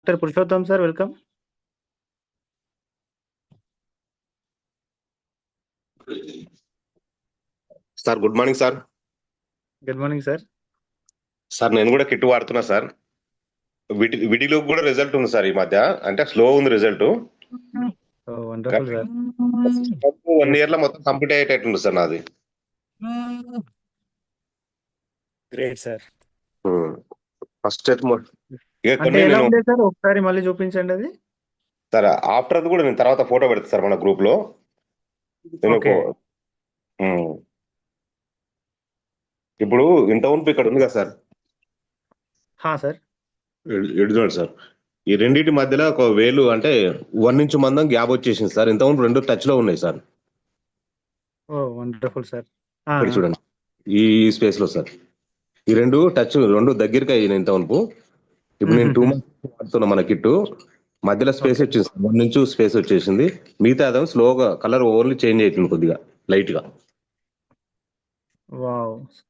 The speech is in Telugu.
Doctor Purushottam sir welcome. Sir good morning sir. Good morning sir. Sir నేను కూడా కిట్ వాడుతున్నా సార్. విడిలో కూడా రిజల్ట్ ఉంది సార్ ఈ మధ్య, అంటే స్లో ఉంది రిజల్ట్. Wonderful sir. 1 year లో మొత్తం కంప్లీట్ అయ్యేటట్టుంది సార్ నాది. Great sir. ఫస్ట్ ఇక అంటే కొన్ని ఎలా నేను ఉంది సార్, ఒకసారి మళ్ళీ చూపించండి అది. సార్ ఆఫ్టర్ అది కూడా నేను తర్వాత ఫోటో పెడతా సార్ మన గ్రూప్ లో. నేను ఓకే. ఇప్పుడు ఇంత ఉంపు ఇక్కడ ఉంది కదా సార్, సార్. ఎడు చూడండి సార్, ఈ రెండింటి మధ్యలో ఒక వేలు అంటే 1 ఇంచ్ మందం గ్యాప్ వచ్చేసింది సార్. ఇంత ఉంపు 2 టచ్ లో ఉన్నాయి సార్. ఓ వండర్ఫుల్ సార్. ఇక్కడ చూడండి ఈ స్పేస్ లో సార్, ఈ 2 టచ్ 2 దగ్గరికి అయినాయి ఇంత ఉంపు. ఇప్పుడు నేను 2 months వాడుతున్నా మన కిట్టు. మధ్యలో స్పేస్ వచ్చింది సార్, 1 ఇంచ్ స్పేస్ వచ్చేసింది. మిగతా అదే స్లోగా కలర్ ఓన్లీ చేంజ్ అవుతుంది కొద్దిగా లైట్ గా. వావ్.